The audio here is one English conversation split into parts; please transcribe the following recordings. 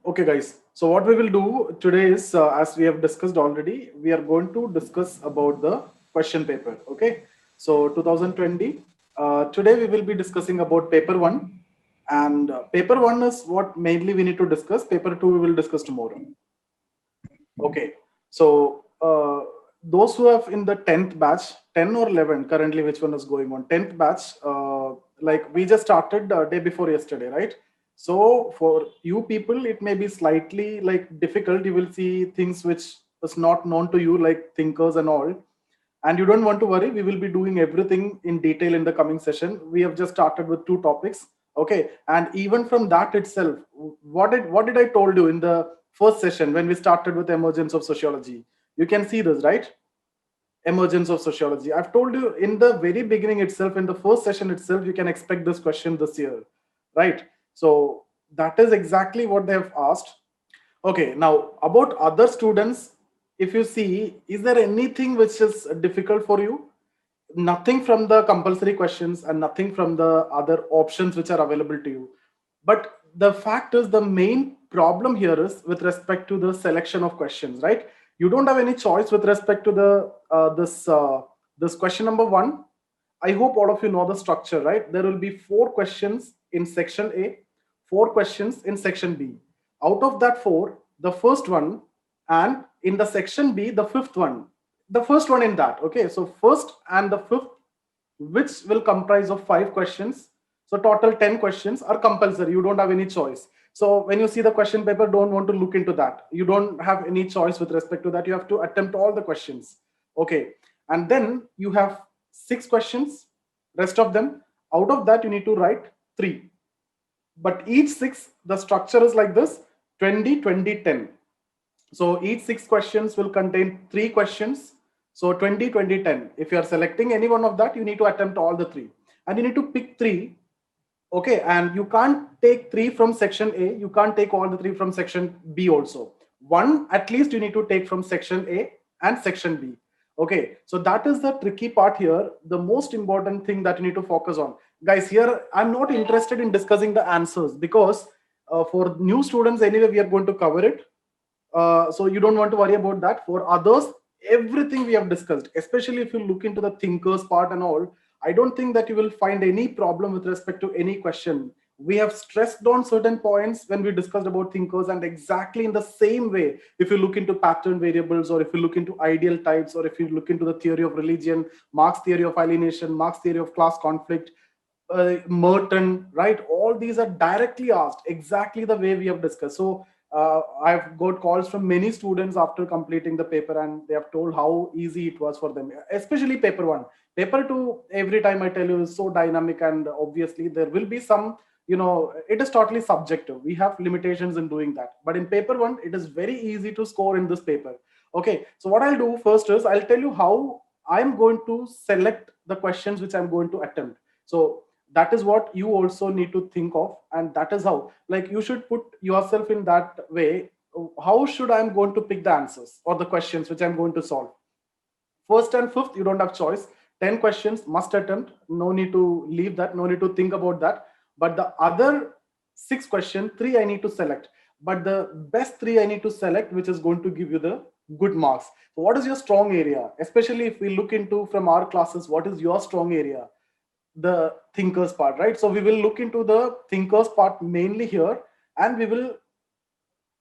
Okay, guys. So what we will do today is, as we have discussed already, we are going to discuss about the question paper. Okay. So 2020. Today we will be discussing about paper one, and paper one is what mainly we need to discuss. Paper two we will discuss tomorrow. Okay. So those who have in the 10th batch, 10 or 11 currently, which one is going on? 10th batch, like we just started day before yesterday, right? So for you people, it may be slightly like difficult. You will see things which is not known to you, like thinkers and all. And you don't want to worry. We will be doing everything in detail in the coming session. We have just started with two topics. Okay. And even from that itself, what did I told you in the first session when we started with emergence of sociology? You can see this, right? Emergence of sociology. I've told you in the very beginning itself, in the first session itself, you can expect this question this year, right? So that is exactly what they have asked. Okay, now about other students, if you see, is there anything which is difficult for you? Nothing from the compulsory questions and nothing from the other options which are available to you. But the fact is, the main problem here is with respect to the selection of questions, right? You don't have any choice with respect to the this question number one. I hope all of you know the structure, right? There will be four questions in section A, four questions in section B. Out of that four, the first one, and in the section B, the fifth one, the first one in that. Okay, so first and the fifth, which will comprise of five questions. So total 10 questions are compulsory. You don't have any choice. So when you see the question paper, don't want to look into that. You don't have any choice with respect to that. You have to attempt all the questions. Okay. And then you have six questions, rest of them. Out of that, you need to write three. But each six, the structure is like this: 20, 20, 10. So each six questions will contain three questions. So 20, 20, 10. If you are selecting any one of that, you need to attempt all the three. And you need to pick three. Okay. And you can't take three from section A. You can't take all the three from section B also. One at least you need to take from section A and section B. Okay. So that is the tricky part here. The most important thing that you need to focus on. Guys, here I'm not interested in discussing the answers because for new students, anyway, we are going to cover it. So you don't want to worry about that. For others, everything we have discussed, especially if you look into the thinkers part and all, I don't think that you will find any problem with respect to any question. We have stressed on certain points when we discussed about thinkers, and exactly in the same way, if you look into pattern variables, or if you look into ideal types, or if you look into the theory of religion, Marx theory of alienation, Marx theory of class conflict, Merton, right? All these are directly asked exactly the way we have discussed. So I've got calls from many students after completing the paper, and they have told how easy it was for them, especially paper one. Paper two, every time I tell you, is so dynamic, and obviously there will be some, it is totally subjective. We have limitations in doing that. But in paper one, it is very easy to score in this paper. Okay, so what I'll do first is I'll tell you how I'm going to select the questions which I'm going to attempt. So that is what you also need to think of, and that is how, like, you should put yourself in that way. How should I'm going to pick the answers or the questions which I'm going to solve? First and fifth, you don't have choice. 10 questions must attempt. No need to leave that. No need to think about that. But the other six questions, three I need to select. But the best three I need to select, which is going to give you the good marks. So what is your strong area? Especially if we look into from our classes, what is your strong area? The thinkers part, right? So we will look into the thinkers part mainly here, and we will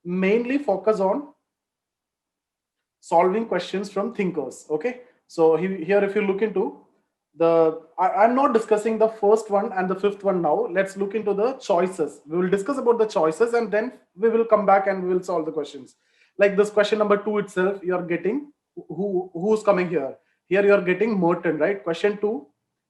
mainly focus on solving questions from thinkers. Okay, so here if you look into I'm not discussing the first one and the fifth one now. Let's look into the choices. We will discuss about the choices, and then we will come back and we will solve the questions. Like this question number two itself, you are getting who's coming here. Here you are getting Merton, right? Question two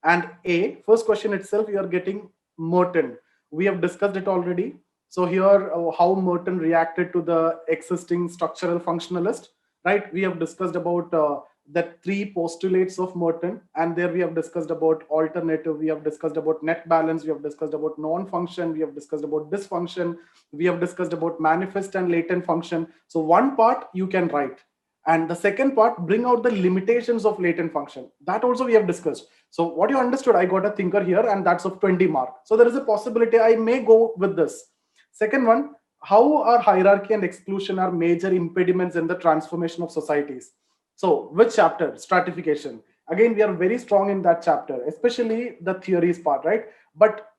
and A, first question itself, you are getting Merton. We have discussed it already. So here, how Merton reacted to the existing structural functionalist, right? We have discussed about the three postulates of Merton, and there we have discussed about alternative, we have discussed about net balance, we have discussed about non-function, we have discussed about dysfunction, we have discussed about manifest and latent function. So one part you can write, and the second part, bring out the limitations of latent function. That also we have discussed. So what you understood, I got a thinker here, and that's of 20 mark. So there is a possibility I may go with this. Second one, how are hierarchy and exclusion are major impediments in the transformation of societies. So which chapter? Stratification. Again, we are very strong in that chapter, especially the theories part, right? But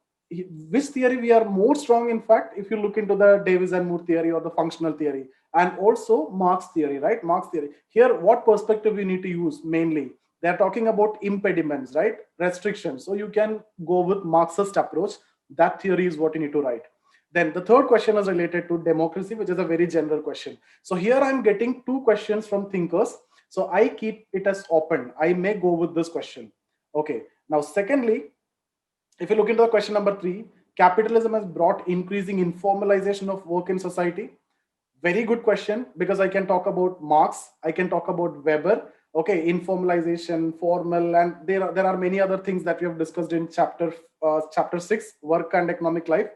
which theory we are more strong, in fact, if you look into the Davis and Moore theory or the functional theory, and also Marx theory, right? Marx theory. Here, what perspective we need to use mainly? They are talking about impediments, right? Restrictions. So you can go with Marxist approach. That theory is what you need to write. Then the third question is related to democracy, which is a very general question. So here I'm getting two questions from thinkers. So I keep it as open. I may go with this question. Okay. Now, secondly, if you look into the question number 3, capitalism has brought increasing informalization of work in society. Very good question, because I can talk about Marx, I can talk about Weber. Okay, informalization, formal, and there are many other things that we have discussed in chapter 6, work and economic life.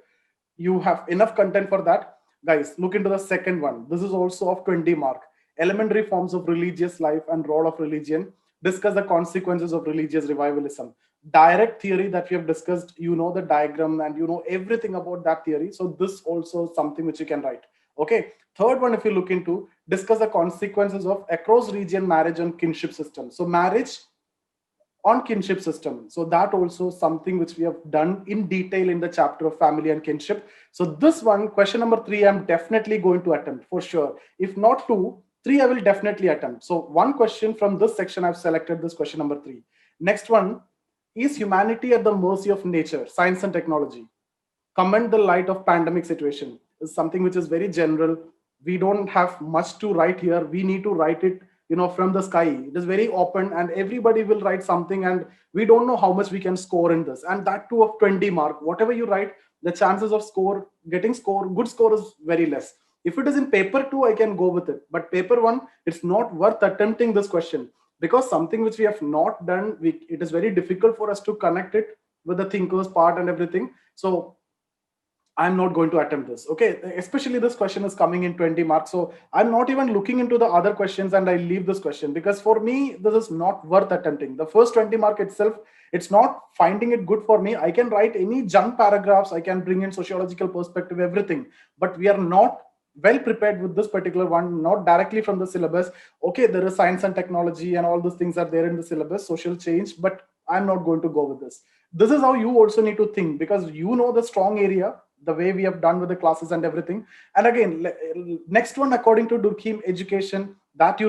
You have enough content for that. Guys, look into the second one. This is also of 20 mark. Elementary forms of religious life and role of religion. Discuss the consequences of religious revivalism. Direct theory that we have discussed, you know the diagram and you know everything about that theory. So this also something which you can write. Okay. Third one, if you look into, discuss the consequences of across region marriage and kinship system. So marriage on kinship system. So that also something which we have done in detail in the chapter of family and kinship. So this one, question number 3, I'm definitely going to attempt for sure. If not 2, 3, I will definitely attempt. So one question from this section, I've selected this question number 3. Next one, is humanity at the mercy of nature, science and technology? Comment the light of pandemic situation is something which is very general. We don't have much to write here. We need to write it, from the sky. It is very open and everybody will write something, and we don't know how much we can score in this, and that too of 20 mark. Whatever you write, the chances of good score is very less. If it is in paper 2, I can go with it, but paper 1, it's not worth attempting this question, because something which we have not done, it is very difficult for us to connect it with the thinkers part and everything. So I'm not going to attempt this. Okay. Especially this question is coming in 20 marks. So I'm not even looking into the other questions, and I leave this question because for me, this is not worth attempting. The first 20 mark itself, it's not finding it good for me. I can write any junk paragraphs. I can bring in sociological perspective, everything, but we are not well prepared with this particular one, not directly from the syllabus. Okay. There is science and technology and all those things are there in the syllabus, social change, but I'm not going to go with this. This is how you also need to think, because you know the strong area, the way we have done with the classes and everything. And again, next one, according to Durkheim, education, that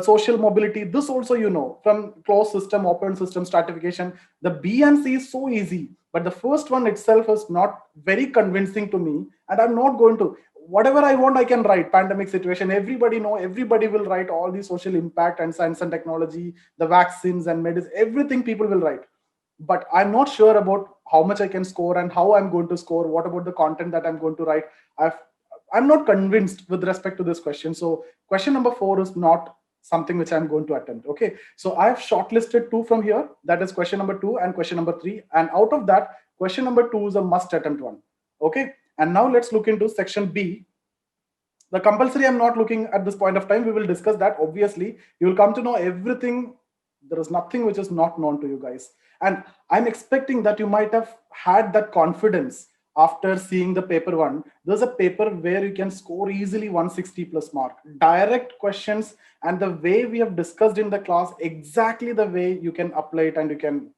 social mobility, this also from closed system, open system, stratification. The B and C is so easy, but the first one itself is not very convincing to me, and I'm not going to. Whatever I want, I can write. Pandemic situation, everybody will write all the social impact and science and technology, the vaccines and medicine, everything people will write. But I'm not sure about how much I can score and how I'm going to score. What about the content that I'm going to write? I'm not convinced with respect to this question. So question number 4 is not something which I'm going to attempt. Okay. So I've shortlisted 2 from here. That is question number 2 and question number 3. And out of that, question number 2 is a must attempt one. Okay. And now let's look into section B. The compulsory, I'm not looking at this point of time. We will discuss that. Obviously, you will come to know everything. There is nothing which is not known to you guys. And I'm expecting that you might have had that confidence after seeing the paper 1. There's a paper where you can score easily 160 plus mark. Direct questions, and the way we have discussed in the class, exactly the way you can apply it and you can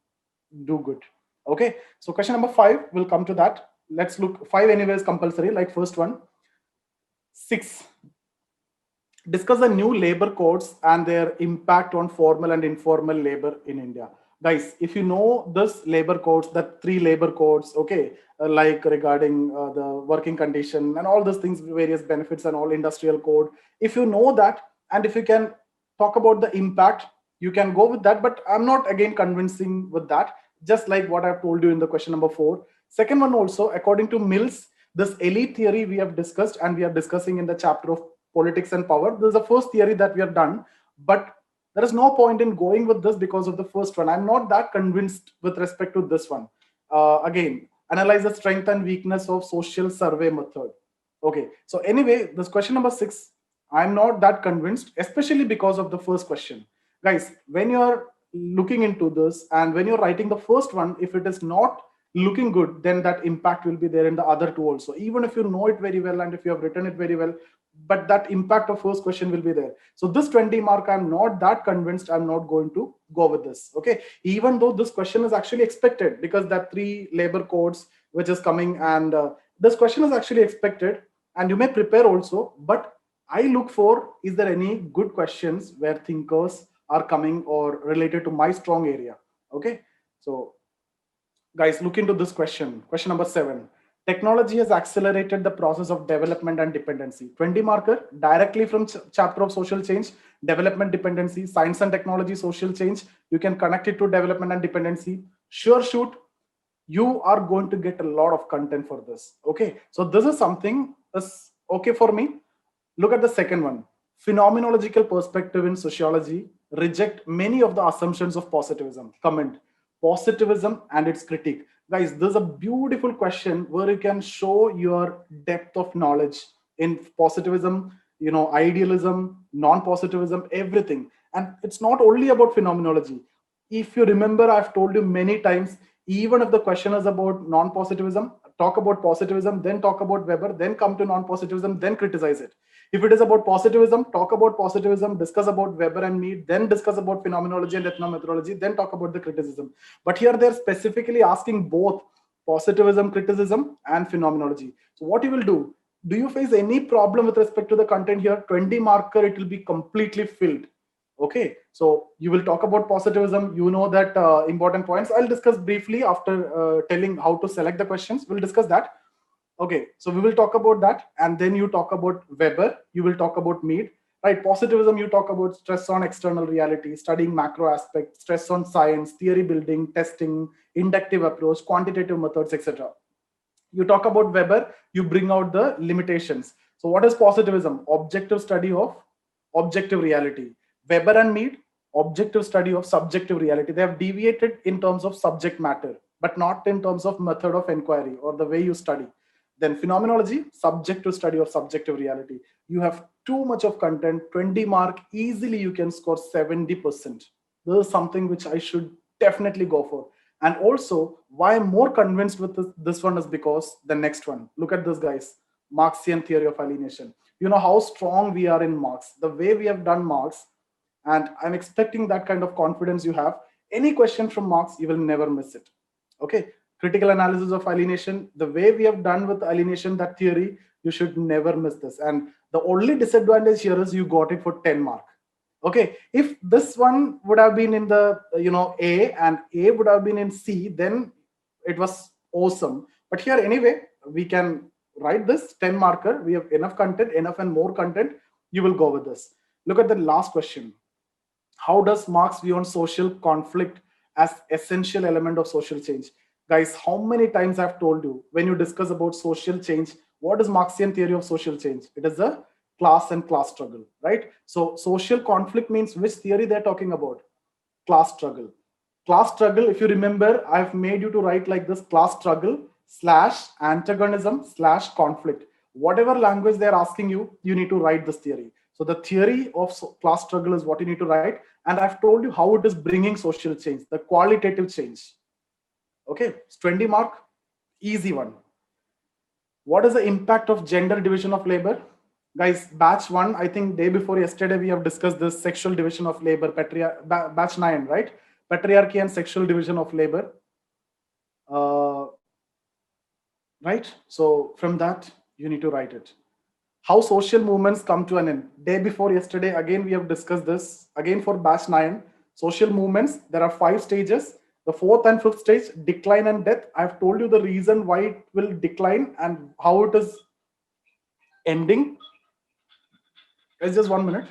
do good. Okay. So question number 5, we'll come to that. Let's look. 5 anyways compulsory, like first one. 6, discuss the new labor codes and their impact on formal and informal labor in India. Guys, if you know this labor codes, the 3 labor codes, okay, like regarding the working condition and all those things, various benefits and all, industrial code, if you know that, and if you can talk about the impact, you can go with that. But I'm not again convincing with that, just like what I've told you in the question number 4. Second one also, according to Mills, this elite theory we have discussed and we are discussing in the chapter of politics and power. This is the first theory that we have done, but there is no point in going with this because of the first one. I'm not that convinced with respect to this one. Again, analyze the strength and weakness of social survey method. Okay, so anyway, this question number 6, I'm not that convinced, especially because of the first question. Guys, when you're looking into this and when you're writing the first one, if it is not looking good, then that impact will be there in the other two also. Even if you know it very well and if you have written it very well, but that impact of first question will be there. So this 20 mark, I'm not that convinced. I'm not going to go with this. Okay, even though this question is actually expected, because that 3 labor codes which is coming, and this question is actually expected, and you may prepare also. But I look for, is there any good questions where thinkers are coming or related to my strong area? Okay, so guys, look into this question. Question number 7. Technology has accelerated the process of development and dependency. 20 marker, directly from chapter of social change, development, dependency, science and technology, social change. You can connect it to development and dependency. Sure shoot, you are going to get a lot of content for this. Okay, so this is something is okay for me. Look at the second one. Phenomenological perspective in sociology reject many of the assumptions of positivism. Comment: positivism and its critique. Guys, this is a beautiful question where you can show your depth of knowledge in positivism, idealism, non-positivism, everything. And it's not only about phenomenology. If you remember, I've told you many times, even if the question is about non-positivism, talk about positivism, then talk about Weber, then come to non-positivism, then criticize it. If it is about positivism, talk about positivism, discuss about Weber and Mead, then discuss about phenomenology and ethnomethodology, then talk about the criticism. But here they're specifically asking both positivism, criticism, and phenomenology. So what you will do you face any problem with respect to the content here? 20 marker, it will be completely filled. Okay, so you will talk about positivism, that important points. I'll discuss briefly after telling how to select the questions. We'll discuss that. Okay, so we will talk about that, and then you talk about Weber, you will talk about Mead, right? Positivism, you talk about stress on external reality, studying macro aspects, stress on science, theory building, testing, inductive approach, quantitative methods, etc. You talk about Weber, you bring out the limitations. So what is positivism? Objective study of objective reality. Weber and Mead, objective study of subjective reality. They have deviated in terms of subject matter, but not in terms of method of inquiry or the way you study. Then phenomenology, subjective study of subjective reality. You have too much of content, 20 mark, easily you can score 70%. This is something which I should definitely go for. And also, why I'm more convinced with this one is because the next one, look at this, guys. Marxian theory of alienation. You know how strong we are in Marx, the way we have done Marx, and I'm expecting that kind of confidence you have. Any question from Marx, you will never miss it. Okay, critical analysis of alienation, the way we have done with alienation, that theory, you should never miss this. And the only disadvantage here is you got it for 10 mark. Okay, if this one would have been in the A, and A would have been in C, then it was awesome. But here anyway, we can write this 10 marker. We have enough content, enough and more content. You will go with this. Look at the last question. How does Marx view on social conflict as essential element of social change? Guys, how many times I've told you, when you discuss about social change, what is Marxian theory of social change? It is a class and class struggle, right? So social conflict means which theory they're talking about? Class struggle. Class struggle, if you remember, I've made you to write like this: class struggle slash antagonism slash conflict. Whatever language they're asking you, you need to write this theory. So the theory of class struggle is what you need to write. And I've told you how it is bringing social change, the qualitative change. Okay, it's 20 mark, easy one. What is the impact of gender division of labor? Guys, batch 1, I think day before yesterday, we have discussed this sexual division of labor, batch 9, right? Patriarchy and sexual division of labor. Right? So from that, you need to write it. How social movements come to an end. Day before yesterday, again, we have discussed this. Again, for batch 9, social movements, there are 5 stages. The 4th and 5th stage, decline and death. I've told you the reason why it will decline and how it is ending. It's just 1 minute.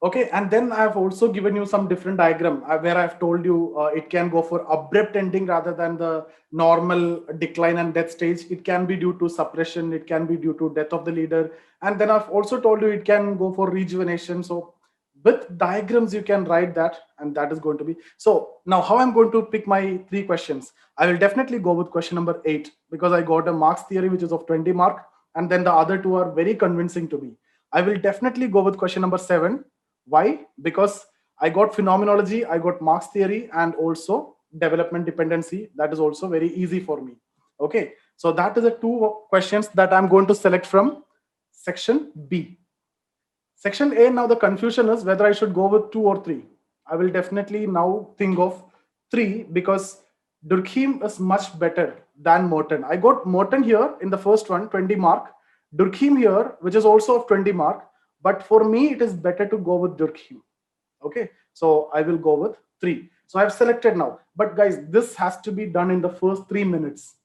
Okay, and then I've also given you some different diagram where I've told you it can go for abrupt ending rather than the normal decline and death stage. It can be due to suppression, it can be due to death of the leader. And then I've also told you it can go for rejuvenation. So with diagrams, you can write that, and that is going to be. So now how I'm going to pick my 3 questions. I will definitely go with question number 8 because I got a Marx theory, which is of 20 mark. And then the other 2 are very convincing to me. I will definitely go with question number 7. Why? Because I got phenomenology, I got Marx theory, and also development dependency. That is also very easy for me. Okay, so that is the two questions that I'm going to select from section B. Section A, now the confusion is whether I should go with 2 or 3. I will definitely now think of 3 because Durkheim is much better than Merton. I got Merton here in the first one, 20 mark. Durkheim here, which is also of 20 mark. But for me, it is better to go with Durkheim. Okay, so I will go with 3. So I've selected now. But guys, this has to be done in the first 3 minutes.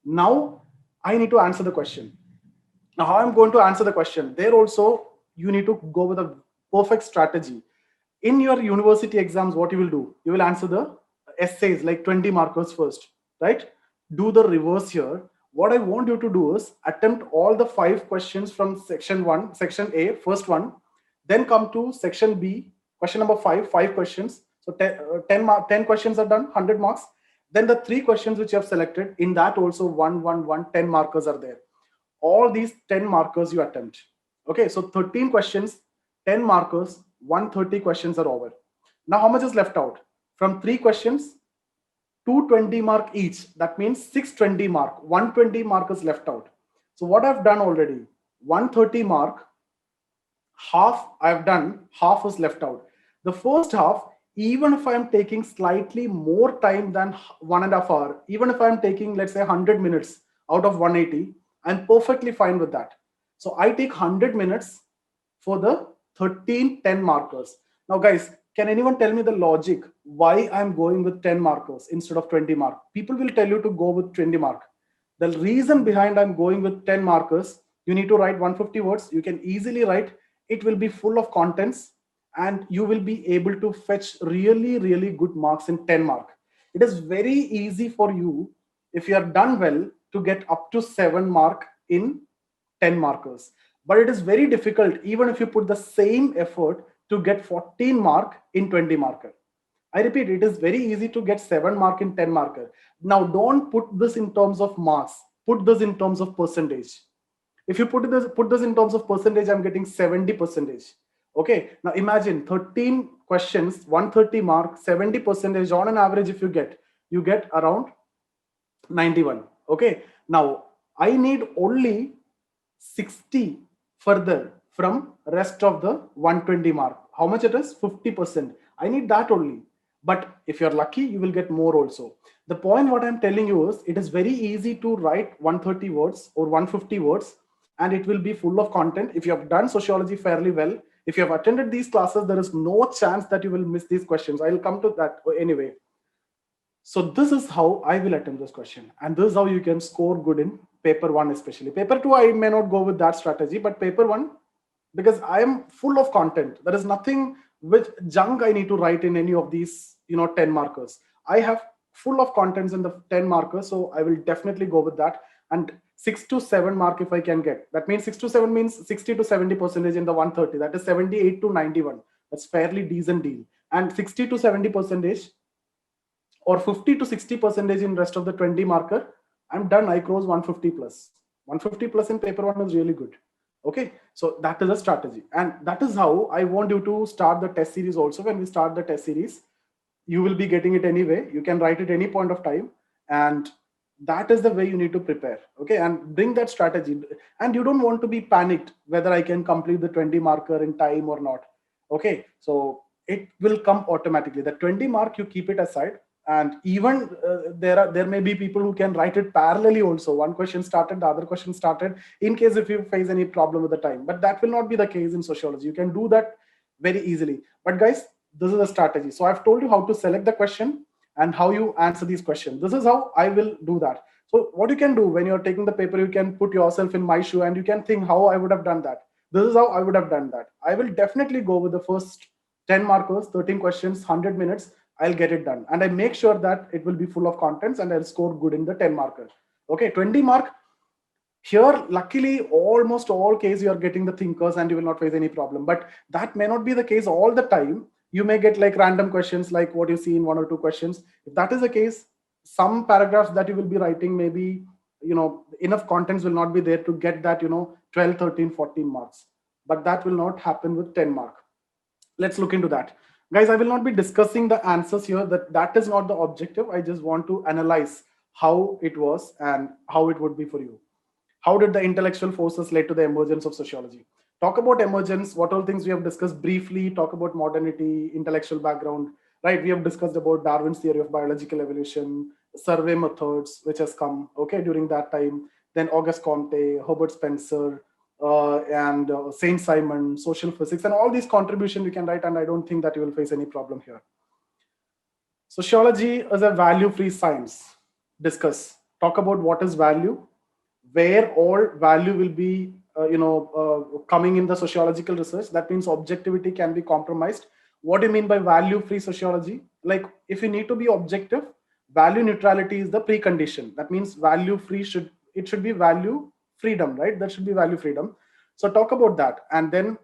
Now I need to answer the question. Now, how I'm going to answer the question? There also, you need to go with a perfect strategy. In your university exams, what you will do? You will answer the essays like 20 markers first, right? Do the reverse here. What I want you to do is attempt all the 5 questions from section 1, section A, first one, then come to section B, question number 5, 5 questions. So 10 questions are done, 100 marks. Then the 3 questions which you have selected, in that also 1, 1, 1, 10 markers are there. All these 10 markers you attempt. Okay, so 13 questions, 10 markers, 130 questions are over. Now, how much is left out? From 3 questions, 220 mark each. That means 620 mark, 120 mark is left out. So what I've done already, 130 mark, half I've done, half is left out. The first half, even if I'm taking slightly more time than 1.5 hours, even if I'm taking, let's say 100 minutes out of 180, I'm perfectly fine with that. So I take 100 minutes for the 13 10 markers. Now guys, can anyone tell me the logic why I'm going with 10 markers instead of 20 mark? People will tell you to go with 20 mark. The reason behind I'm going with 10 markers, you need to write 150 words. You can easily write, it will be full of contents and you will be able to fetch really, really good marks in 10 mark. It is very easy for you, if you are done well, to get up to 7 mark in 10 markers. But it is very difficult, even if you put the same effort, to get 14 mark in 20 marker. I repeat, it is very easy to get 7 mark in 10 marker. Now, don't put this in terms of marks. Put this in terms of percentage. If you put this in terms of percentage, I'm getting 70%. Okay, now imagine 13 questions, 130 mark, 70% on an average. If you get around 91. Okay, now I need only 60 further from rest of the 120 mark. How much it is? 50%. I need that only. But if you're lucky, you will get more also. The point what I'm telling you is, it is very easy to write 130 words or 150 words, and it will be full of content. If you have done sociology fairly well, if you have attended these classes, there is no chance that you will miss these questions. I'll come to that anyway. So this is how I will attempt this question. And this is how you can score good in paper 1 especially. Paper 2, I may not go with that strategy, but paper 1, because I am full of content. There is nothing with junk I need to write in any of these, 10 markers. I have full of contents in the 10 markers, so I will definitely go with that. And 6 to 7 mark if I can get. That means 6 to 7 means 60 to 70% in the 130. That is 78 to 91. That's fairly decent deal. And 60 to 70% or 50 to 60% in rest of the 20 marker, I'm done. I cross 150 plus. 150 plus in paper 1 is really good. Okay, so that is a strategy. And that is how I want you to start the test series also. When we start the test series, you will be getting it anyway. You can write it any point of time. And that is the way you need to prepare. Okay, and bring that strategy. And you don't want to be panicked whether I can complete the 20 marker in time or not. Okay, so it will come automatically. The 20 mark, you keep it aside. And even there may be people who can write it parallelly also. One question started, the other question started, in case if you face any problem with the time. But that will not be the case in sociology. You can do that very easily. But guys, this is a strategy. So I've told you how to select the question and how you answer these questions. This is how I will do that. So what you can do when you're taking the paper, you can put yourself in my shoe and you can think how I would have done that. This is how I would have done that. I will definitely go with the first 10 markers, 13 questions, 100 minutes. I'll get it done. And I make sure that it will be full of contents and I'll score good in the 10 marker. Okay, 20 mark. Here, luckily, almost all case you are getting the thinkers and you will not face any problem. But that may not be the case all the time. You may get like random questions like what you see in 1 or 2 questions. If that is the case, some paragraphs that you will be writing, maybe, enough contents will not be there to get that, 12, 13, 14 marks. But that will not happen with 10 mark. Let's look into that. Guys, I will not be discussing the answers here. That is not the objective. I just want to analyze how it was and how it would be for you. How did the intellectual forces lead to the emergence of sociology? Talk about emergence, what all things we have discussed briefly, talk about modernity, intellectual background, right? We have discussed about Darwin's theory of biological evolution, survey methods, which has come, okay, during that time. Then Auguste Comte, Herbert Spencer, and Saint Simon, social physics, and all these contributions we can write, and I don't think that you will face any problem here. Sociology is a value-free science. Discuss. Talk about what is value, where all value will be, coming in the sociological research. That means objectivity can be compromised. What do you mean by value-free sociology? Like, if you need to be objective, value neutrality is the precondition. That means value-free should be value freedom, right? That should be value freedom. So talk about that, and then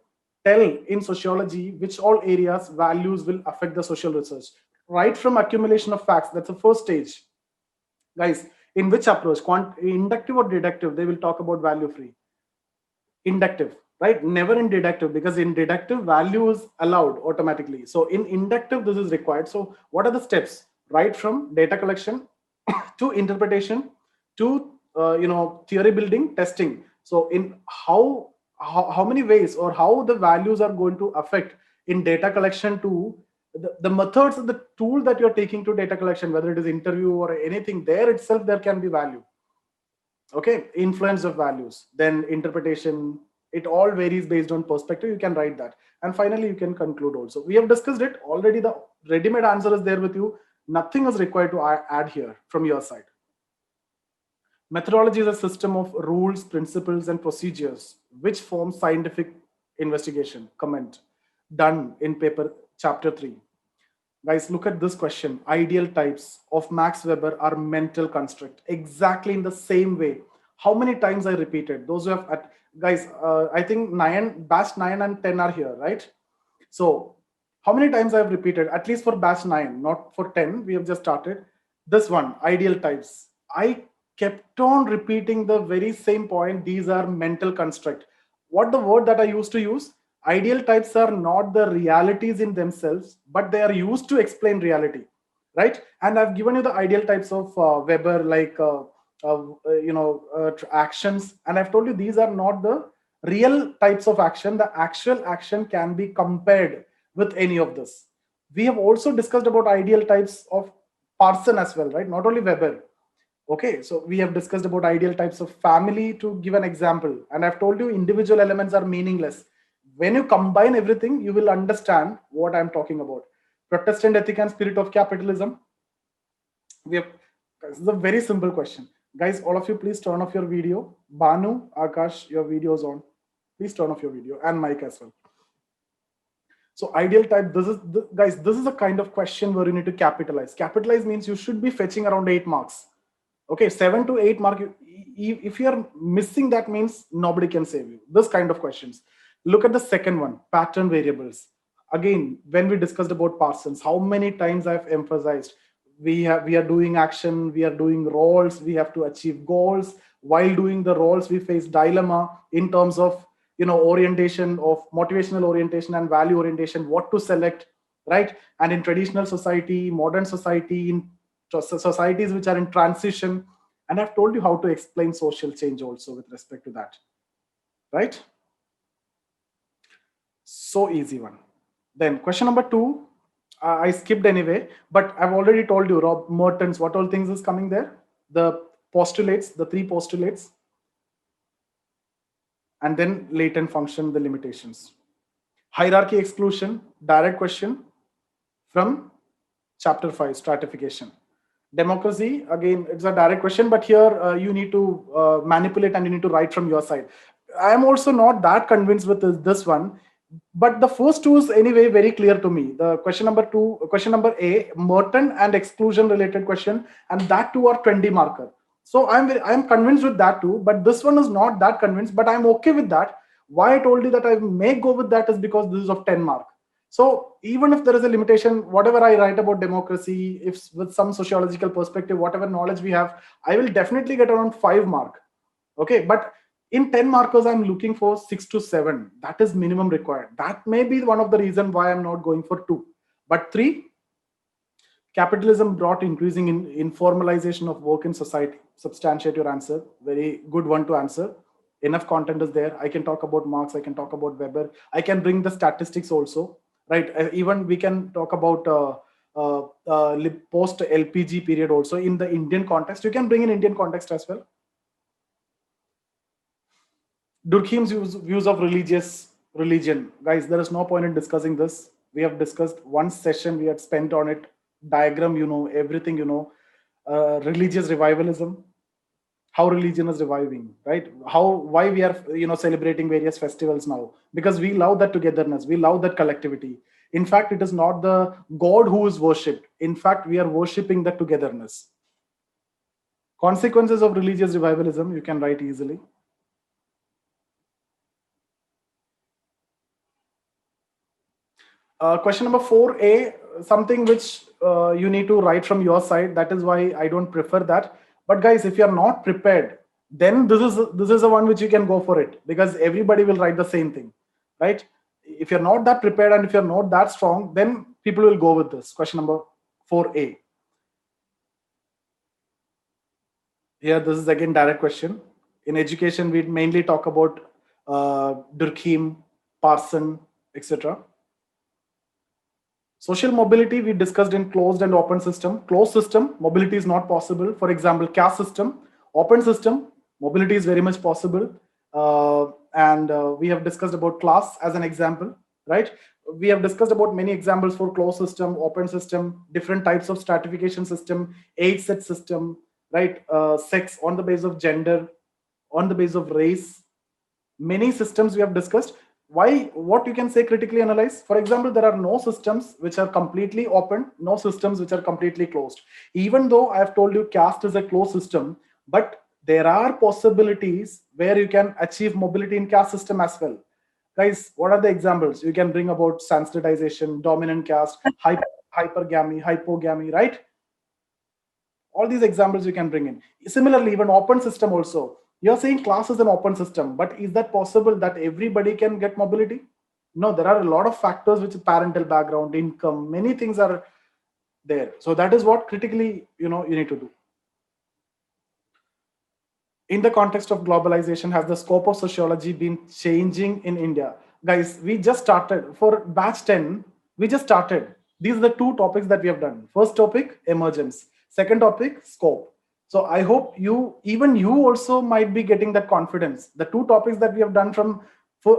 tell in sociology which all areas values will affect the social research. Right from accumulation of facts, that's the first stage. Guys, in which approach, inductive or deductive, they will talk about value free. Inductive, right? Never in deductive, because in deductive value is allowed automatically. So in inductive this is required. So what are the steps? Right from data collection to interpretation to theory building, testing. So in how many ways, or how the values are going to affect in data collection to the methods of the tool that you're taking to data collection, whether it is interview or anything, there itself there can be value. Okay, influence of values, then interpretation, it all varies based on perspective. You can write that, and finally you can conclude. Also, we have discussed it already. The ready-made answer is there with you. Nothing is required to add here from your side. Methodology is a system of rules, principles, and procedures which form scientific investigation. Comment done in paper chapter 3. Guys, look at this question. Ideal types of Max Weber are mental construct. Exactly in the same way. How many times I repeated? Those who have, guys, I think batch 9 and 10 are here, right? So how many times I have repeated? At least for batch 9, not for 10. We have just started. This one, ideal types. I kept on repeating the very same point. These are mental construct. What the word that I used to use? Ideal types are not the realities in themselves, but they are used to explain reality, right? And I've given you the ideal types of Weber, like actions, and I've told you these are not the real types of action. The actual action can be compared with any of this. We have also discussed about ideal types of Parsons as well, right? Not only Weber. Okay, so we have discussed about ideal types of family, to give an example, and I've told you individual elements are meaningless. When you combine everything, you will understand what I'm talking about. Protestant ethic and spirit of capitalism. This is a very simple question. Guys, all of you, please turn off your video. Banu, Akash, your video is on. Please turn off your video, and mic as well. So ideal type, guys, this is a kind of question where you need to capitalize. Capitalize means you should be fetching around 8 marks. Okay, 7 to 8 mark. If you're missing, that means nobody can save you. This kind of questions. Look at the second one, pattern variables. Again, when we discussed about Parsons, how many times I've emphasized, we are doing action, we are doing roles, we have to achieve goals. While doing the roles, we face dilemma in terms of orientation, of motivational orientation and value orientation, what to select, right? And in traditional society, modern society, in societies which are in transition, and I've told you how to explain social change also with respect to that, right? So easy one. Then question number 2, I skipped anyway, but I've already told you, Rob Mertens, what all things is coming there? The postulates, the 3 postulates, and then latent function, the limitations. Hierarchy exclusion, direct question from chapter 5, stratification. Democracy, again, it's a direct question, but here you need to manipulate and you need to write from your side. I am also not that convinced with this one, but the first 2 is anyway very clear to me. The question number A, Merton and exclusion related question, and that 2 are 20 marker. So I'm convinced with that too, but this one is not that convinced, but I'm okay with that. Why I told you that I may go with that is because this is of 10 mark. So even if there is a limitation, whatever I write about democracy, if with some sociological perspective, whatever knowledge we have, I will definitely get around 5 mark. Okay, but in 10 markers, I'm looking for 6 to 7. That is minimum required. That may be one of the reasons why I'm not going for 2. But 3, capitalism brought increasing informalization of work in society. Substantiate your answer. Very good one to answer. Enough content is there. I can talk about Marx. I can talk about Weber. I can bring the statistics also, right? Even we can talk about post LPG period also in the Indian context. You can bring in Indian context as well. Durkheim's views of religion. Guys, there is no point in discussing this. We have discussed one session we had spent on it. Diagram, everything, religious revivalism, how religion is reviving, right? Why we are, celebrating various festivals now? Because we love that togetherness. We love that collectivity. In fact, it is not the God who is worshipped. In fact, we are worshipping the togetherness. Consequences of religious revivalism, you can write easily. Question number 4A, something which you need to write from your side. That is why I don't prefer that. But guys, if you're not prepared, then this is the one which you can go for it, because everybody will write the same thing, right? If you're not that prepared and if you're not that strong, then people will go with this. Question number 4A. Here, this is again direct question. In education, we mainly talk about Durkheim, Parsons, etc. Social mobility we discussed in closed and open system. Closed system, mobility is not possible. For example, caste system. Open system, mobility is very much possible. And we have discussed about class as an example, right? We have discussed about many examples for closed system, open system, different types of stratification system, age set system, right? Sex on the basis of gender, on the basis of race. Many systems we have discussed. What you can say critically analyze? For example, there are no systems which are completely open, no systems which are completely closed. Even though I have told you caste is a closed system, but there are possibilities where you can achieve mobility in caste system as well. Guys, what are the examples? You can bring about sanskritization, dominant caste, hypergamy, hypogamy, right? All these examples you can bring in. Similarly, even open system also. You're saying class is an open system, but is that possible that everybody can get mobility? No, there are a lot of factors which parental background, income, many things are there. So that is what critically, you need to do. In the context of globalization, has the scope of sociology been changing in India? Guys, we just started for batch 10. We just started. These are the 2 topics that we have done. First topic, emergence. Second topic, scope. So I hope even you also might be getting that confidence. The 2 topics that we have done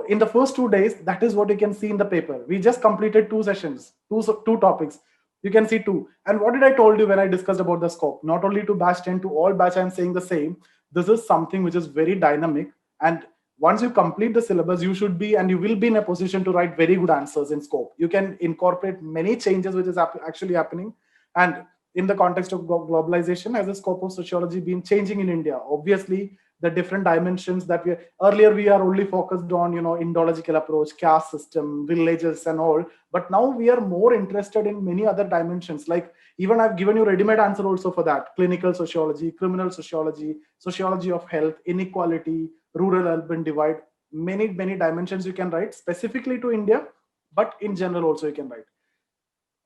in the first 2 days, that is what you can see in the paper. We just completed 2 sessions, two topics. You can see 2. And what did I told you when I discussed about the scope? Not only to batch 10, to all batch, I'm saying the same. This is something which is very dynamic. And once you complete the syllabus, you should be and you will be in a position to write very good answers in scope. You can incorporate many changes which is actually happening. And in the context of globalization, has the scope of sociology been changing in India? Obviously, the different dimensions that earlier we are only focused on, Indological approach, caste system, villages and all. But now we are more interested in many other dimensions. Like even I've given you ready-made answer also for that. Clinical sociology, criminal sociology, sociology of health, inequality, rural-urban divide. Many dimensions you can write specifically to India, but in general also you can write.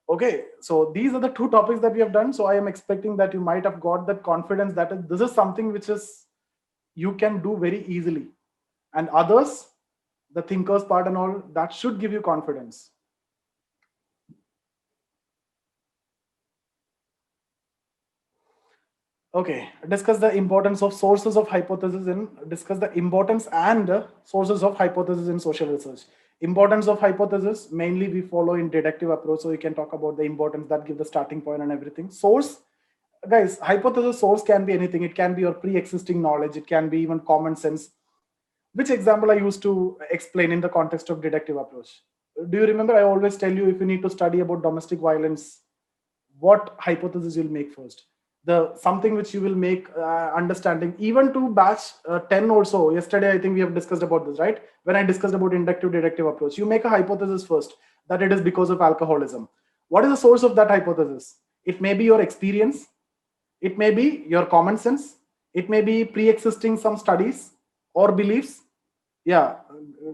Okay, so these are the 2 topics that we have done. So I am expecting that you might have got that confidence that this is something which is you can do very easily. And others, the thinkers part and all, that should give you confidence. Okay, discuss the importance of sources of hypothesis discuss the importance and sources of hypothesis in social research. Importance of hypothesis, mainly we follow in deductive approach. So we can talk about the importance that give the starting point and everything. Source, guys, hypothesis source can be anything. It can be your pre-existing knowledge. It can be even common sense. Which example I used to explain in the context of deductive approach? Do you remember I always tell you if you need to study about domestic violence, what hypothesis you'll make first? Something which you will make understanding even to batch 10 also. Yesterday, I think we have discussed about this, right? When I discussed about inductive deductive approach, you make a hypothesis first that it is because of alcoholism. What is the source of that hypothesis? It may be your experience. It may be your common sense. It may be pre-existing some studies or beliefs. Yeah,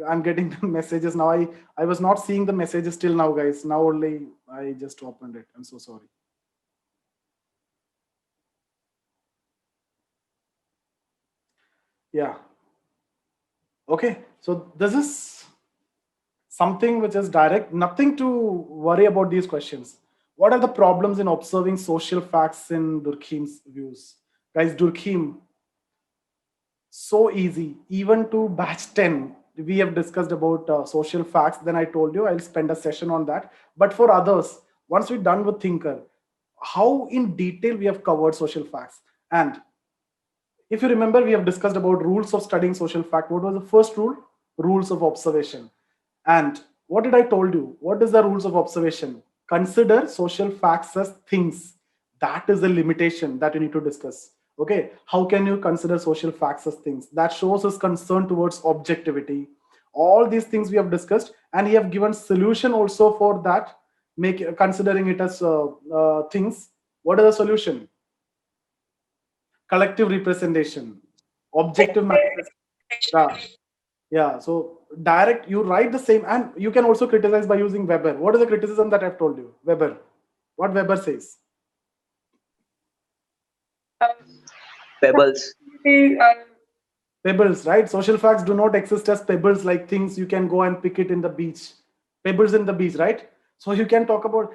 I'm getting the messages now. I was not seeing the messages till now, guys. Now only I just opened it. I'm so sorry. Yeah. Okay. So this is something which is direct. Nothing to worry about these questions. What are the problems in observing social facts in Durkheim's views, guys? Durkheim, so easy. Even to batch 10, we have discussed about social facts. Then I told you I'll spend a session on that. But for others, once we're done with thinker, how in detail we have covered social facts. And if you remember, we have discussed about rules of studying social fact. What was the first rule? Rules of observation. And what did I told you? What is the rules of observation? Consider social facts as things. That is the limitation that you need to discuss. Okay, how can you consider social facts as things? That shows his concern towards objectivity. All these things we have discussed, and he have given solution also for that. Make considering it as things. What is the solution? Collective representation, objective manifestation. Yeah, yeah. So direct, you write the same, and you can also criticize by using Weber. What is the criticism that I've told you? Weber. What Weber says? Pebbles. Pebbles, right? Social facts do not exist as pebbles like things you can go and pick it in the beach. Pebbles in the beach, right? So you can talk about,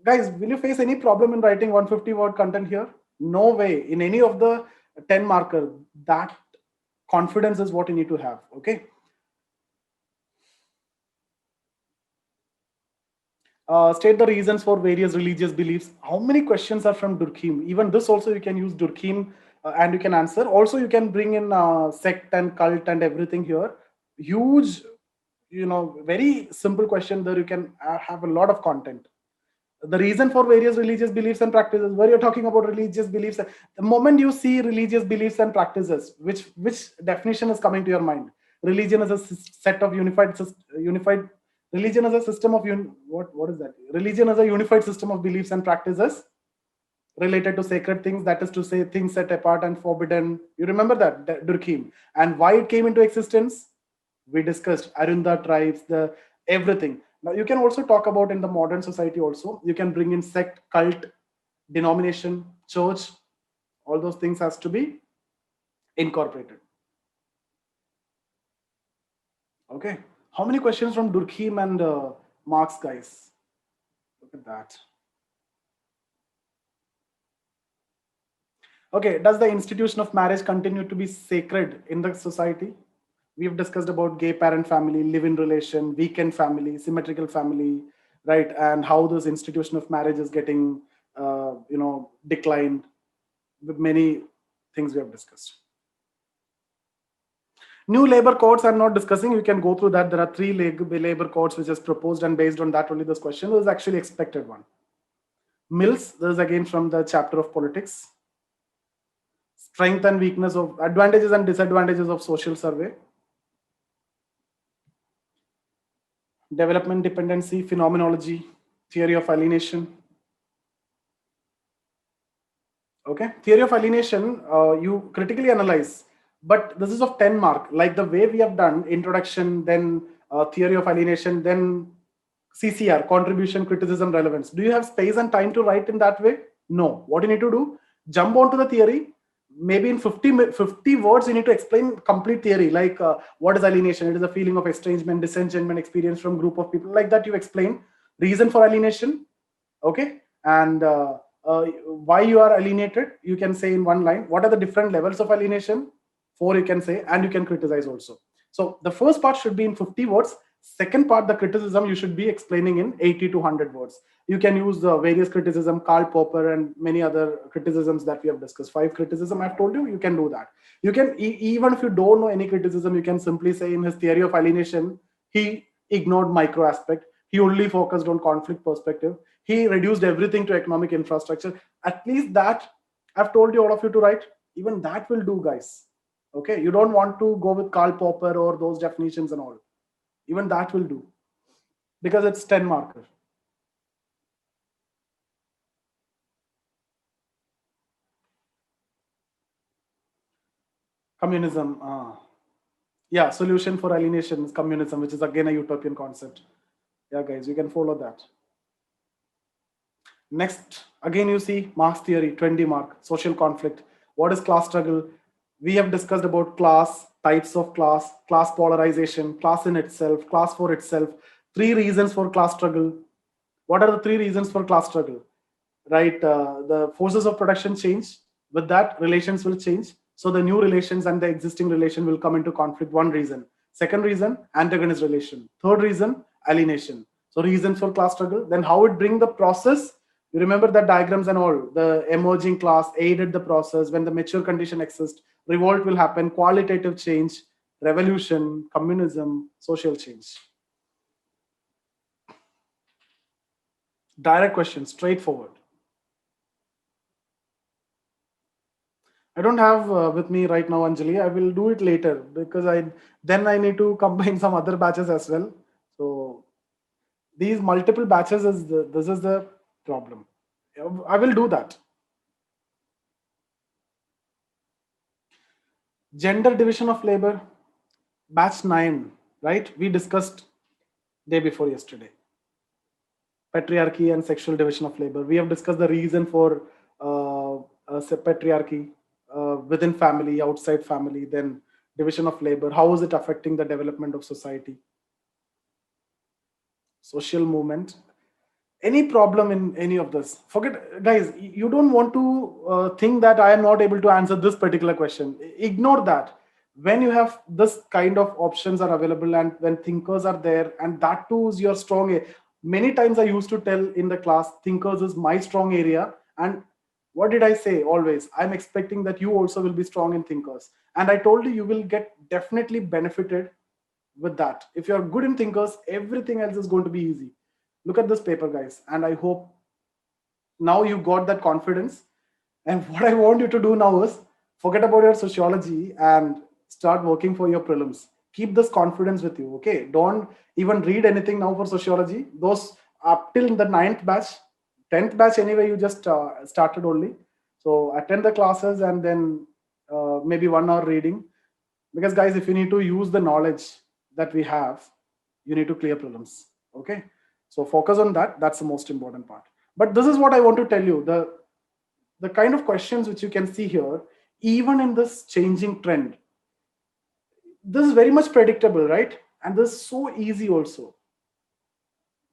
guys, will you face any problem in writing 150 word content here? No way. In any of the 10 marker, that confidence is what you need to have. Okay. State the reasons for various religious beliefs. How many questions are from Durkheim? Even this also you can use Durkheim and you can answer. Also, you can bring in sect and cult and everything here. Huge, very simple question there. You can have a lot of content. The reason for various religious beliefs and practices, where you're talking about religious beliefs, the moment you see religious beliefs and practices, which definition is coming to your mind? Religion is a set of unified religion is a system of what is that? Religion is a unified system of beliefs and practices related to sacred things, that is to say things set apart and forbidden. You remember that, Durkheim, and why it came into existence? We discussed Arunda tribes, the everything. Now you can also talk about in the modern society also. You can bring in sect, cult, denomination, church. All those things has to be incorporated. Okay. How many questions from Durkheim and Marx, guys? Look at that. Okay. Does the institution of marriage continue to be sacred in the society? We've discussed about gay parent family, live-in relation, weekend family, symmetrical family, right? And how this institution of marriage is getting, declined. With many things we have discussed. New labor codes I'm not discussing. You can go through that. There are three labor codes which is proposed, and based on that only this question was actually expected one. Mills, this is again from the chapter of politics. Strength and weakness of advantages and disadvantages of social survey. Development dependency, phenomenology, theory of alienation. Okay, theory of alienation, you critically analyze, but this is of 10 mark, like the way we have done introduction, then theory of alienation, then CCR, contribution, criticism, relevance. Do you have space and time to write in that way? No. What you need to do, jump onto the theory. Maybe in 50 words, you need to explain complete theory, like what is alienation? It is a feeling of estrangement, disenchantment experience from group of people, like that you explain. Reason for alienation, okay, and why you are alienated, you can say in one line. What are the different levels of alienation? Four you can say, and you can criticize also. So the first part should be in 50 words. Second part, the criticism, you should be explaining in 80 to 100 words. You can use the various criticism, Karl Popper and many other criticisms that we have discussed. 5 criticism I've told you, you can do that. You can, even if you don't know any criticism, you can simply say in his theory of alienation, he ignored micro aspect. He only focused on conflict perspective. He reduced everything to economic infrastructure. At least that, I've told you all of you to write. Even that will do, guys. Okay, you don't want to go with Karl Popper or those definitions and all. Even that will do, because it's 10 marker. Communism. Yeah, solution for alienation is communism, which is again a utopian concept. Yeah, guys, you can follow that. Next, again, you see Marx theory, 20 mark, social conflict. What is class struggle? We have discussed about class, types of class polarization, class in itself, class for itself, three reasons for class struggle. What are the three reasons for class struggle? Right? The forces of production change. With that, relations will change. So the new relations and the existing relation will come into conflict. One reason. Second reason, antagonist relation. Third reason, alienation. So reasons for class struggle. Then how it bring the process. You remember that diagrams and all. The emerging class aided the process. When the mature condition exists, revolt will happen. Qualitative change, revolution, communism, social change. Direct question, straightforward. I don't have with me right now, Anjali. I will do it later because I need to combine some other batches as well. So these multiple batches this is the problem. I will do that. Gender division of labor, batch 9, right? We discussed day before yesterday. Patriarchy and sexual division of labor. We have discussed the reason for patriarchy within family, outside family, then division of labor. How is it affecting the development of society? Social movement. Any problem in any of this? Forget, guys, you don't want to think that I am not able to answer this particular question. Ignore that. When you have this kind of options are available and when thinkers are there, and that too is your strong many times I used to tell in the class, thinkers is my strong area. And what did I say? Always, I'm expecting that you also will be strong in thinkers. And I told you, you will get definitely benefited with that. If you're good in thinkers, everything else is going to be easy. Look at this paper, guys, and I hope now you got that confidence. And what I want you to do now is forget about your sociology and start working for your prelims. Keep this confidence with you. Okay, don't even read anything now for sociology. Those up till the 9th batch, 10th batch anyway, you just started only. So attend the classes and then maybe 1 hour reading. Because guys, if you need to use the knowledge that we have, you need to clear prelims. Okay, so focus on that. That's the most important part. But this is what I want to tell you. The kind of questions which you can see here, even in this changing trend, this is very much predictable, right? And this is so easy also.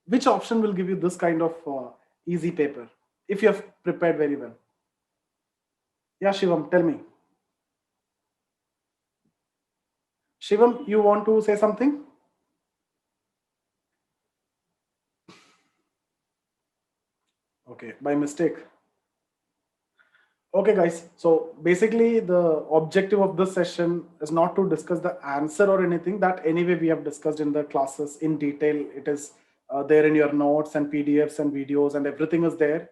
Which option will give you this kind of easy paper if you have prepared very well? Yeah, Shivam, tell me. Shivam, you want to say something? Okay, by mistake. Okay, guys. So basically, the objective of this session is not to discuss the answer or anything. That anyway we have discussed in the classes in detail. It is there in your notes and PDFs and videos and everything is there.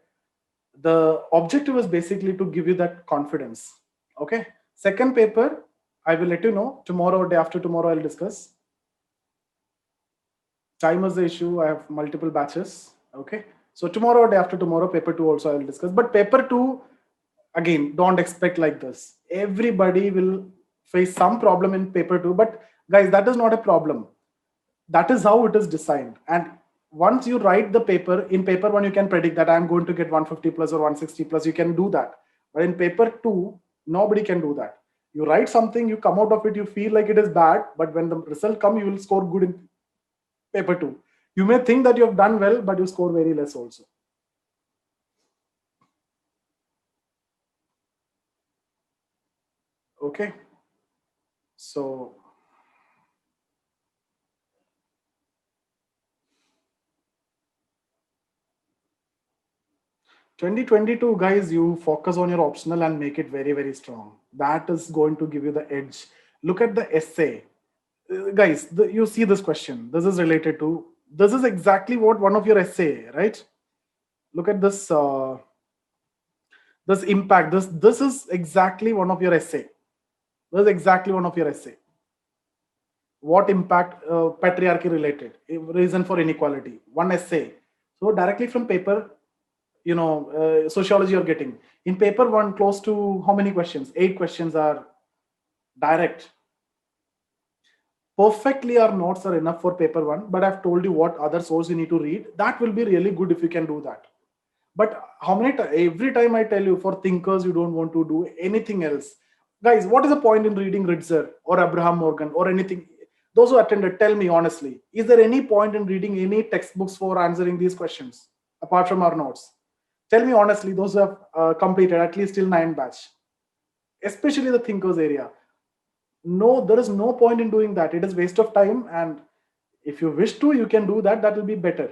The objective is basically to give you that confidence. Okay. Second paper, I will let you know tomorrow or day after tomorrow. I'll discuss. Time is the issue. I have multiple batches. Okay. So tomorrow or day after tomorrow, paper 2 also I will discuss. But paper 2, again, don't expect like this. Everybody will face some problem in paper 2. But guys, that is not a problem. That is how it is designed. And once you write the paper, in paper 1, you can predict that I'm going to get 150 plus or 160 plus. You can do that. But in paper 2, nobody can do that. You write something, you come out of it, you feel like it is bad. But when the result comes, you will score good in paper 2. You may think that you have done well, but you score very less also. Okay. So 2022, guys, you focus on your optional and make it very, very strong. That is going to give you the edge. Look at the essay. Guys, you see this question. This is related to, this is exactly what one of your essay, right? Look at this, this impact. This is exactly one of your essay. This is exactly one of your essay. What impact patriarchy related, reason for inequality, one essay. So directly from paper, sociology you're getting. In paper 1, close to how many questions? 8 questions are direct. perfectly our notes are enough for paper one, but I've told you what other source you need to read. That will be really good if you can do that. But how many every time I tell you, for thinkers, you don't want to do anything else. Guys, what is the point in reading Ritzer or Abraham Morgan or anything? Those who attended, tell me honestly, is there any point in reading any textbooks for answering these questions apart from our notes? Tell me honestly, those who have completed at least till 9 batch, especially the thinkers area. No, there is no point in doing that. It is waste of time. And if you wish to, you can do that. That will be better.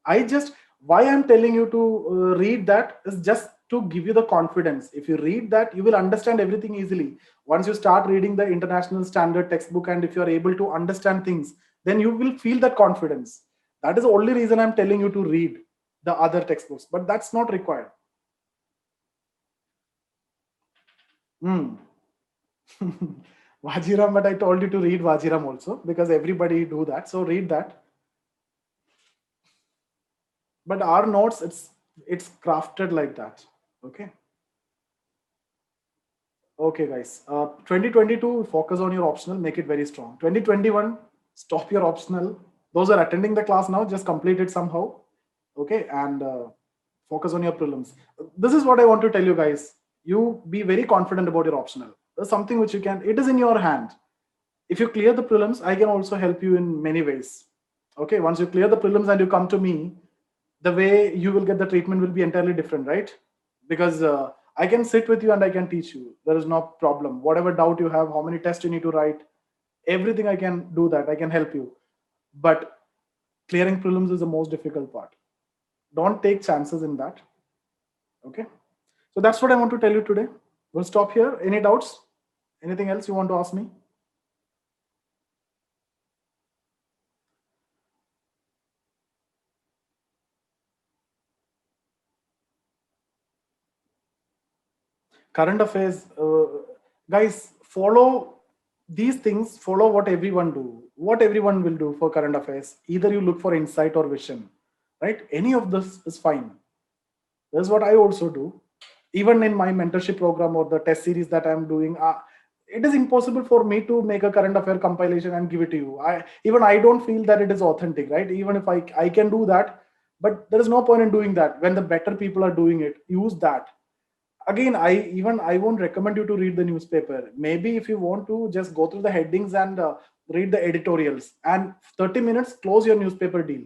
I just, why I'm telling you to read that is just to give you the confidence. If you read that, you will understand everything easily. Once you start reading the international standard textbook, and if you are able to understand things, then you will feel that confidence. That is the only reason I'm telling you to read the other textbooks, but that's not required. Hmm. Vajiram, but I told you to read Vajiram also because everybody do that. So read that. But our notes, it's crafted like that. Okay. Okay, guys. 2022, focus on your optional, make it very strong. 2021, stop your optional. Those are attending the class now, just complete it somehow. Okay, and focus on your prelims. This is what I want to tell you, guys. You be very confident about your optional. There's something which you can, it is in your hand. If you clear the prelims, I can also help you in many ways. Okay, once you clear the prelims and you come to me, the way you will get the treatment will be entirely different, right? Because I can sit with you and I can teach you. There is no problem. Whatever doubt you have, how many tests you need to write, everything I can do that. I can help you. But clearing prelims is the most difficult part. Don't take chances in that. Okay. So that's what I want to tell you today. We'll stop here. Any doubts? Anything else you want to ask me? Current affairs, guys, follow these things, follow what everyone will do for current affairs. Either you look for insight or vision, right? Any of this is fine. That's what I also do. Even in my mentorship program or the test series that I'm doing, it is impossible for me to make a current affair compilation and give it to you. I don't feel that it is authentic, right? Even if I can do that, but there is no point in doing that. When the better people are doing it, use that. Again, I won't recommend you to read the newspaper. Maybe if you want to, just go through the headings and read the editorials, and 30 minutes, close your newspaper deal.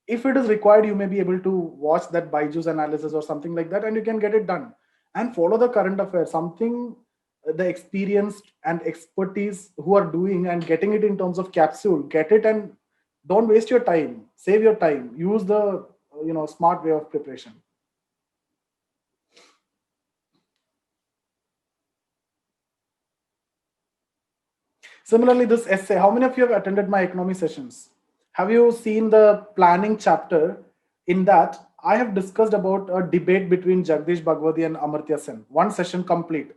If it is required, you may be able to watch that Byju's analysis or something like that, and you can get it done. And follow the current affairs, something the experienced and expertise who are doing and getting it in terms of capsule, get it, and don't waste your time, save your time, use the smart way of preparation. Similarly, this essay, how many of you have attended my economy sessions? Have you seen the planning chapter? In that, I have discussed about a debate between Jagdish Bhagwati and Amartya Sen. One session complete.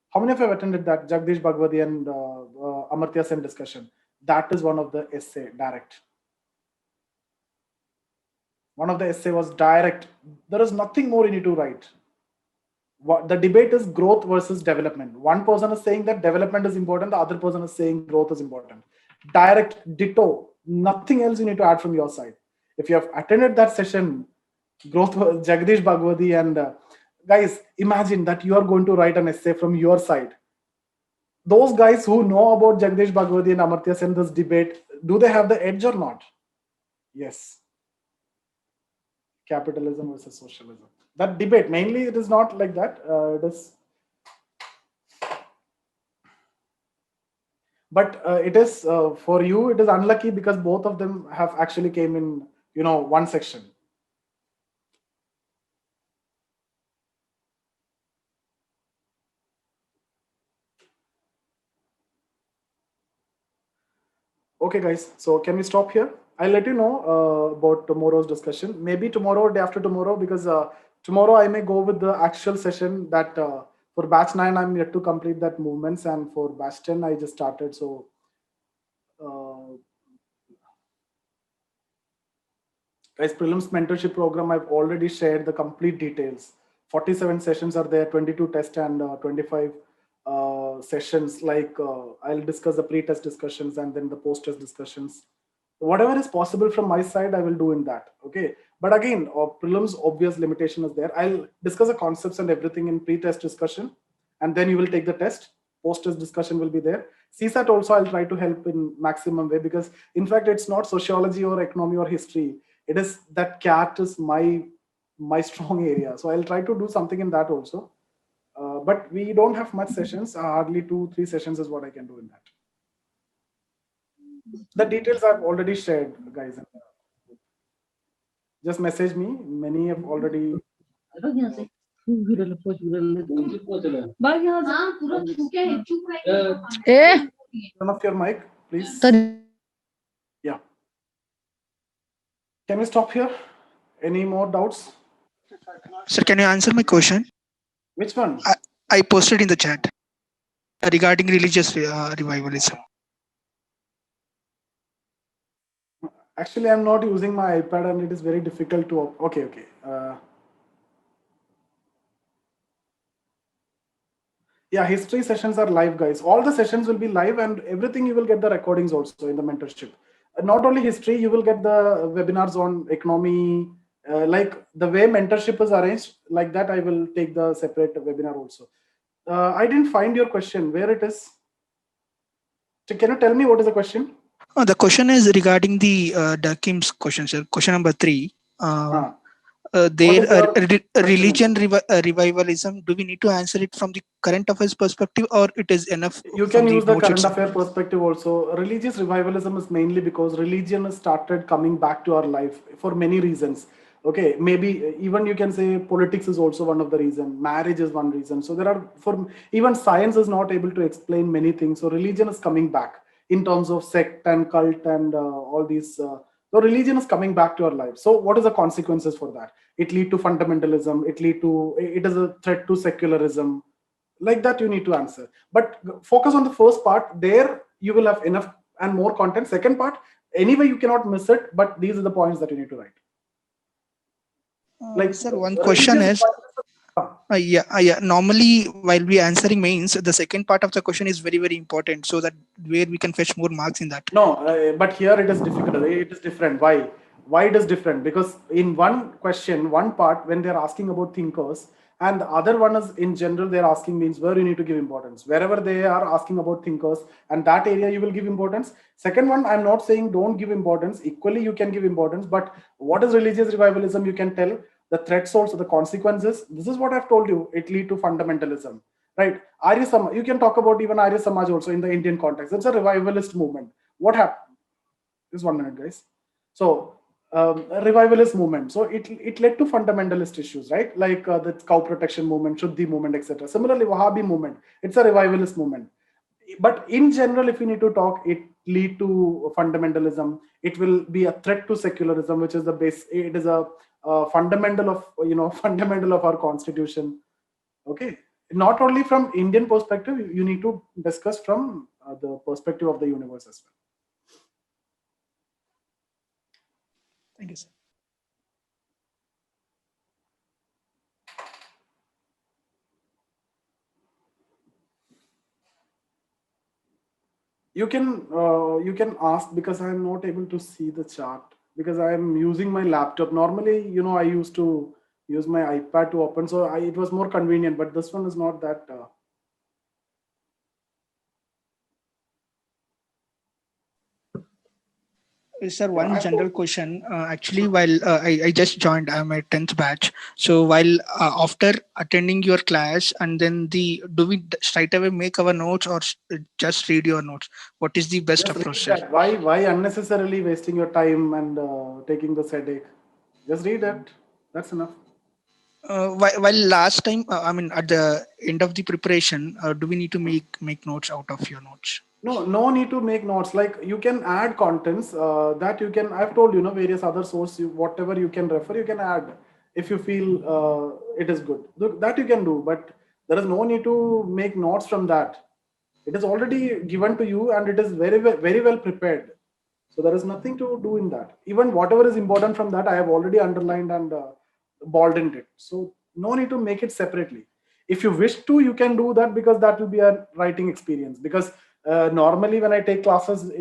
How many of you have attended that Jagdish Bhagwati and Amartya Sen discussion? That is one of the essay, direct. One of the essay was direct. There is nothing more you need to write. What the debate is, growth versus development. One person is saying that development is important, the other person is saying growth is important. Direct, ditto, nothing else you need to add from your side. If you have attended that session, growth, Jagdish Bhagwati, and guys, imagine that you are going to write an essay from your side. Those guys who know about Jagdish Bhagwati and Amartya Sen, this debate, do they have the edge or not? Yes. Capitalism versus socialism. That debate, mainly it is not like that. It is, but it is for you. It is unlucky because both of them have actually came in, one section. Okay, guys. So can we stop here? I'll let you know about tomorrow's discussion. Maybe tomorrow, day after tomorrow, because tomorrow I may go with the actual session that for batch 9, I'm yet to complete that movements, and for batch 10, I just started. So, guys, prelims mentorship program, I've already shared the complete details. 47 sessions are there, 22 tests and 25 sessions, like I'll discuss the pre-test discussions and then the post-test discussions. Whatever is possible from my side, I will do in that. Okay. But again, prelims obvious limitation is there. I'll discuss the concepts and everything in pre-test discussion, and then you will take the test. Post-test discussion will be there. CSAT also I'll try to help in maximum way, because in fact it's not sociology or economy or history. It is that CAT is my strong area. So I'll try to do something in that also. But we don't have much sessions. Hardly 2-3 sessions is what I can do in that. The details I've already shared, guys. Just message me. Many have already. Turn off your mic, please. Yeah. Can we stop here? Any more doubts? Sir, can you answer my question? Which one? I posted in the chat regarding religious revivalism. Actually, I'm not using my iPad and it is very difficult to. Okay. Yeah, history sessions are live, guys. All the sessions will be live, and everything you will get the recordings also in the mentorship. Not only history, you will get the webinars on economy. Like the way mentorship is arranged, like that I will take the separate webinar also. I didn't find your question. Where it is? Can you tell me what is the question? The question is regarding the Dakim's question, sir. Question number 3. Religion revivalism, do we need to answer it from the current affairs perspective, or it is enough? You can use the current affair perspective also. Religious revivalism is mainly because religion has started coming back to our life for many reasons. Okay, maybe even you can say politics is also one of the reasons. Marriage is one reason. So there are, for even science is not able to explain many things. So religion is coming back in terms of sect and cult and all these. So religion is coming back to our life. So what is the consequences for that? It lead to fundamentalism. It is a threat to secularism. Like that you need to answer. But focus on the first part. There you will have enough and more content. Second part, anyway you cannot miss it. But these are the points that you need to write. Like sir, one question is. Normally, while we answering means, the second part of the question is very, very important, so that where we can fetch more marks in that. No, but here it is difficult. It is different. Why? Why it is different? Because in one question, one part, when they're asking about thinkers, and the other one is in general, they're asking means where you need to give importance. Wherever they are asking about thinkers, and that area you will give importance. Second one, I'm not saying don't give importance. Equally, you can give importance. But what is religious revivalism? You can tell the threats also, the consequences. This is what I've told you. It lead to fundamentalism, right? Arya Samaj, you can talk about even Arya Samaj also in the Indian context. It's a revivalist movement. What happened? Just 1 minute, guys. So a revivalist movement. So it led to fundamentalist issues, right? Like the cow protection movement, Shuddhi movement, etc. Similarly, Wahhabi movement. It's a revivalist movement. But in general, if we need to talk, it lead to fundamentalism. It will be a threat to secularism, which is the base. It is a fundamental of fundamental of our constitution. Okay, not only from Indian perspective, you need to discuss from the perspective of the universe as well. Thank you, sir. You can ask, because I'm not able to see the chart because I'm using my laptop. Normally, I used to use my iPad to open, so it was more convenient. But this one is not that. Sir, one general question. Actually, while I just joined, I'm a 10th batch. So while after attending your class, and then do we straight away make our notes, or just read your notes? What is the best approach? Why unnecessarily wasting your time and taking this headache? Just read it. That's enough. While last time, I mean, at the end of the preparation, do we need to make notes out of your notes? No need to make notes. Like you can add contents that you can. I've told you, various other sources. Whatever you can refer, you can add if you feel it is good. That you can do, but there is no need to make notes from that. It is already given to you, and it is very well prepared. So there is nothing to do in that. Even whatever is important from that, I have already underlined and bolded it. So no need to make it separately. If you wish to, you can do that, because that will be a writing experience. Because normally when I take classes,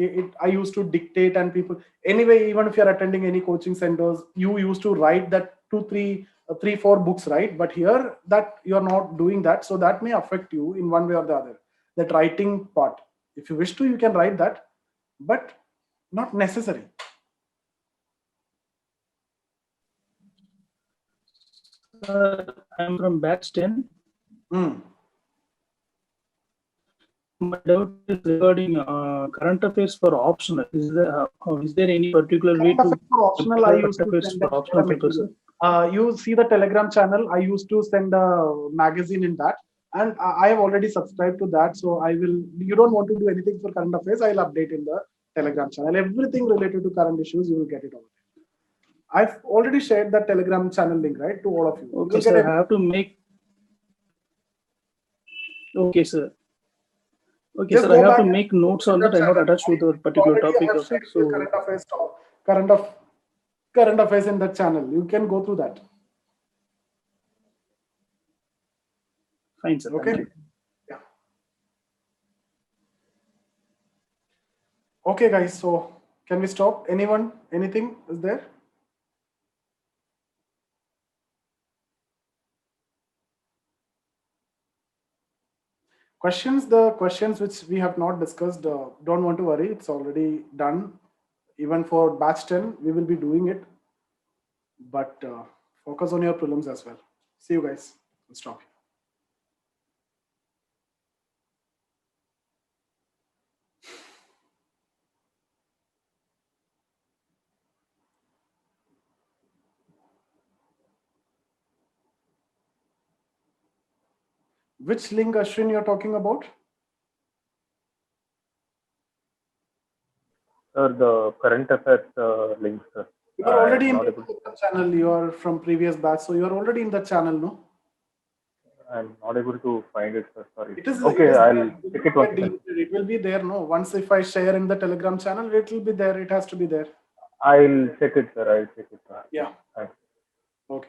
I used to dictate, and people, anyway, even if you're attending any coaching centers, you used to write that 3, 4 books, right? But here, that you're not doing that, so that may affect you in one way or the other, that writing part. If you wish to, you can write that, but not necessary. I'm from batch 10. Mm. My doubt is regarding current affairs for optional. Is there any particular way Current to affairs for optional, I used to send for optional papers? You see the Telegram channel, I used to send a magazine in that, and I have already subscribed to that. So I will, you don't want to do anything for current affairs, I'll update in the Telegram channel. Everything related to current issues, you will get it over there. I've already shared that Telegram channel link, right, to all of you. Okay, sir, I have to make. Okay, sir. Okay, Just sir, I go have to back make notes on that. I have attached to the particular already topic I have also. shared the current affairs current affairs in that channel. You can go through that. Fine, sir. Okay. Thank you. Yeah. Okay, guys. So can we stop? Anyone? Anything is there? Questions? The questions which we have not discussed, don't want to worry. It's already done. Even for batch 10, we will be doing it. But focus on your prelims as well. See you guys. I'll stop here. Which link, Ashwin, you're talking about? Sir, the current affairs link, sir. You are already in the channel. You are from previous batch, so you are already in the channel, no? I'm not able to find it, sir. Sorry. It is, okay, I'll check it once. It will be there, no? Once if I share in the Telegram channel, it will be there. It has to be there. I'll check it, sir. I'll check it, sir. Yeah. Thanks. Okay.